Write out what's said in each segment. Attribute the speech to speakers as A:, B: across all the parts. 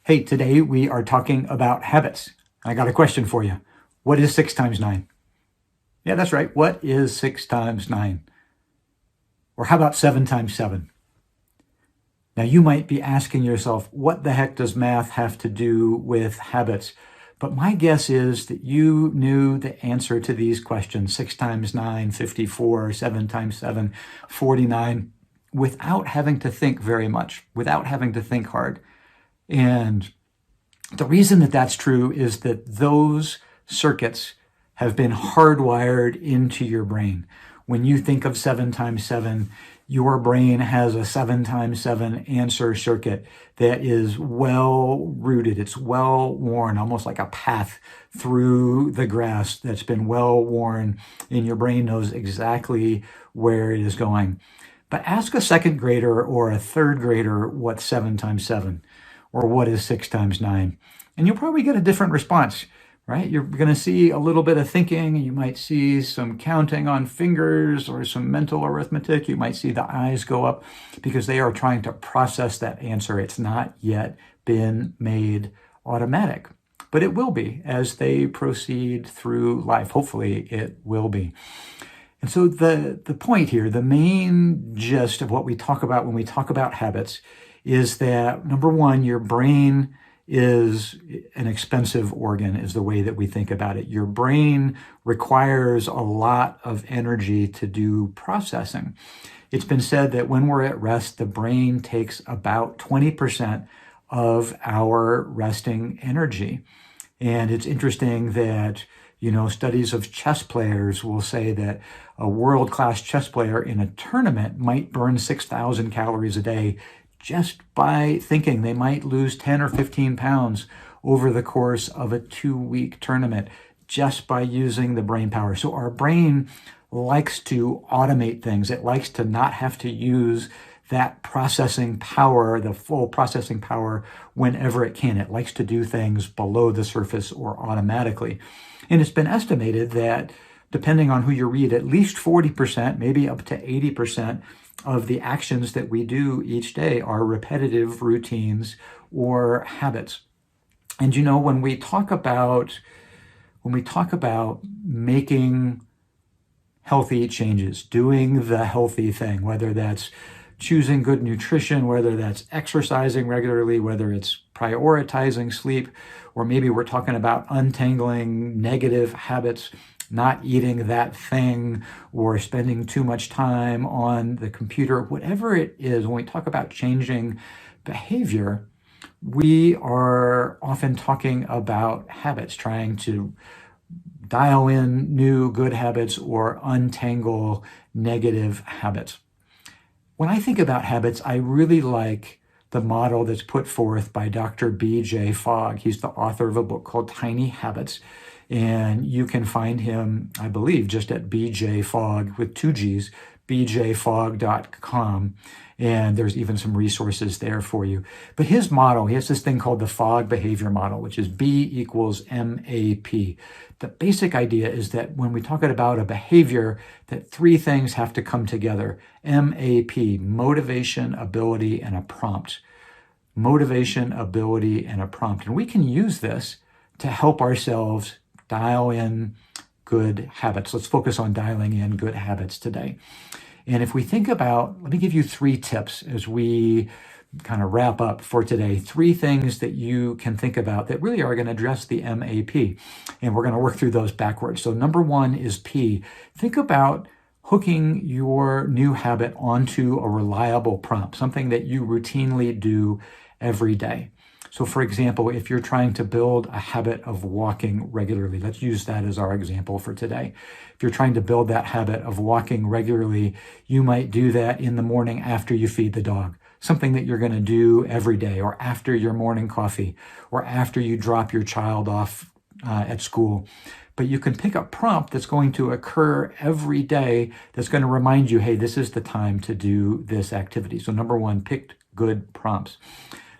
A: Hey, today we are talking about habits. I got a question for you. What is 6 times 9? Yeah, that's right. What is 6 times 9? Or how about 7 times 7? Now, you might be asking yourself, what the heck does math have to do with habits? But my guess is that you knew the answer to these questions, 6 times 9, 54, 7 times 7, 49, without having to think very much, without having to think hard. And the reason that that's true is that those circuits have been hardwired into your brain. When you think of 7 times 7, your brain has a 7 times 7 answer circuit that is well rooted. It's well worn, almost like a path through the grass that's been well worn, and your brain knows exactly where it is going. But ask a second grader or a third grader what's 7 times 7 or what is 6 times 9. And you'll probably get a different response, right? You're going to see a little bit of thinking. You might see some counting on fingers or some mental arithmetic. You might see the eyes go up because they are trying to process that answer. It's not yet been made automatic, but it will be as they proceed through life. Hopefully it will be. And so the point here, the main gist of what we talk about when we talk about habits is that, number one, your brain is an expensive organ, is the way that we think about it. Your brain requires a lot of energy to do processing. It's been said that when we're at rest, the brain takes about 20% of our resting energy. And it's interesting that, studies of chess players will say that a world-class chess player in a tournament might burn 6,000 calories a day just by thinking. They might lose 10 or 15 pounds over the course of a 2-week tournament just by using the brain power. So our brain likes to automate things. It likes to not have to use that processing power, the full processing power, whenever it can. It likes to do things below the surface or automatically. And it's been estimated that, depending on who you read, at least 40%, maybe up to 80% of the actions that we do each day are repetitive routines or habits. And when we talk about making healthy changes, doing the healthy thing, whether that's choosing good nutrition, whether that's exercising regularly, whether it's prioritizing sleep, or maybe we're talking about untangling negative habits, not eating that thing, or spending too much time on the computer, whatever it is, when we talk about changing behavior, we are often talking about habits, trying to dial in new good habits or untangle negative habits. When I think about habits, I really like the model that's put forth by Dr. B.J. Fogg. He's the author of a book called Tiny Habits. And you can find him, I believe, just at BJ Fogg with 2 G's, bjfogg.com. And there's even some resources there for you. But his model, he has this thing called the Fogg behavior model, which is B equals MAP. The basic idea is that when we talk about a behavior, that 3 things have to come together. MAP, motivation, ability, and a prompt. Motivation, ability, and a prompt. And we can use this to help ourselves dial in good habits. Let's focus on dialing in good habits today. And if we think about, let me give you 3 tips as we kind of wrap up for today. 3 things that you can think about that really are going to address the MAP. And we're going to work through those backwards. So number 1 is P. Think about hooking your new habit onto a reliable prompt, something that you routinely do every day. So for example, if you're trying to build a habit of walking regularly, let's use that as our example for today. If you're trying to build that habit of walking regularly, you might do that in the morning after you feed the dog, something that you're going to do every day, or after your morning coffee, or after you drop your child off at school. But you can pick a prompt that's going to occur every day that's going to remind you, hey, this is the time to do this activity. So number 1, pick good prompts.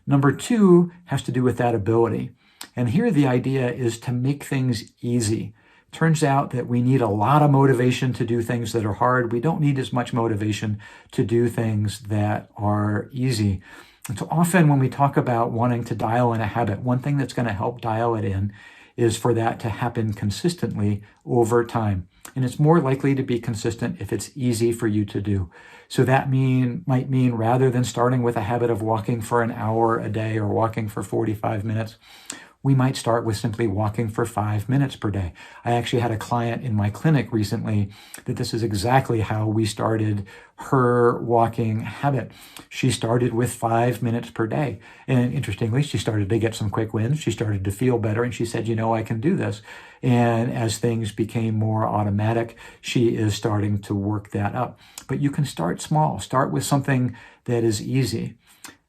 A: Number 2 has to do with that ability. And here the idea is to make things easy. Turns out that we need a lot of motivation to do things that are hard. We don't need as much motivation to do things that are easy. And so often when we talk about wanting to dial in a habit, one thing that's going to help dial it in is for that to happen consistently over time. And it's more likely to be consistent if it's easy for you to do. So that might mean rather than starting with a habit of walking for an hour a day or walking for 45 minutes, we might start with simply walking for 5 minutes per day. I actually had a client in my clinic recently that this is exactly how we started her walking habit. She started with 5 minutes per day. And interestingly, she started to get some quick wins. She started to feel better. And she said, I can do this. And as things became more automatic, she is starting to work that up. But you can start small. Start with something that is easy.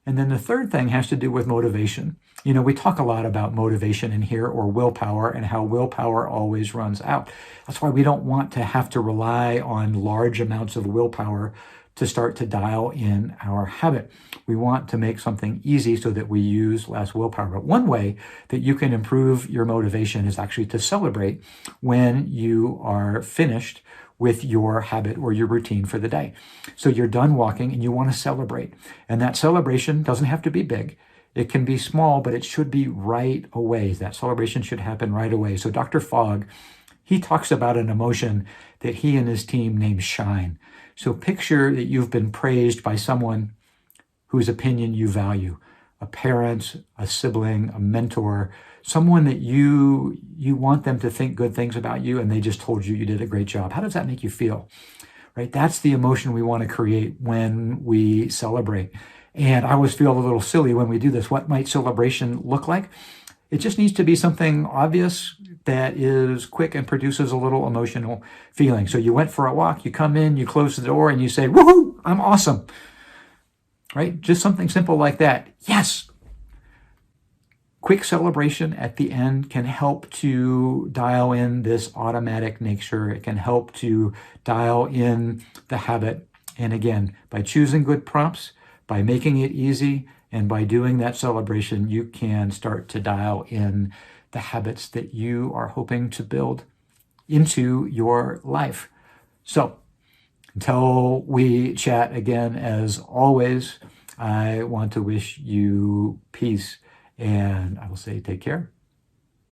A: And then the third thing has to do with motivation. We talk a lot about motivation in here, or willpower, and how willpower always runs out. That's why we don't want to have to rely on large amounts of willpower to start to dial in our habit. We want to make something easy so that we use less willpower. But one way that you can improve your motivation is actually to celebrate when you are finished with your habit or your routine for the day. So you're done walking and you want to celebrate. And that celebration doesn't have to be big. It can be small, but it should be right away. That celebration should happen right away. So Dr. Fogg, he talks about an emotion that he and his team name shine. So picture that you've been praised by someone whose opinion you value, a parent, a sibling, a mentor, someone that you want them to think good things about you, and they just told you did a great job. How does that make you feel? Right? That's the emotion we want to create when we celebrate. And I always feel a little silly when we do this. What might celebration look like? It just needs to be something obvious that is quick and produces a little emotional feeling. So you went for a walk, you come in, you close the door, and you say, "Woohoo, I'm awesome." Right? Just something simple like that. Yes. Quick celebration at the end can help to dial in this automatic nature. It can help to dial in the habit. And again, by choosing good prompts, by making it easy, and by doing that celebration, you can start to dial in the habits that you are hoping to build into your life. So until we chat again, as always, I want to wish you peace, and I will say take care.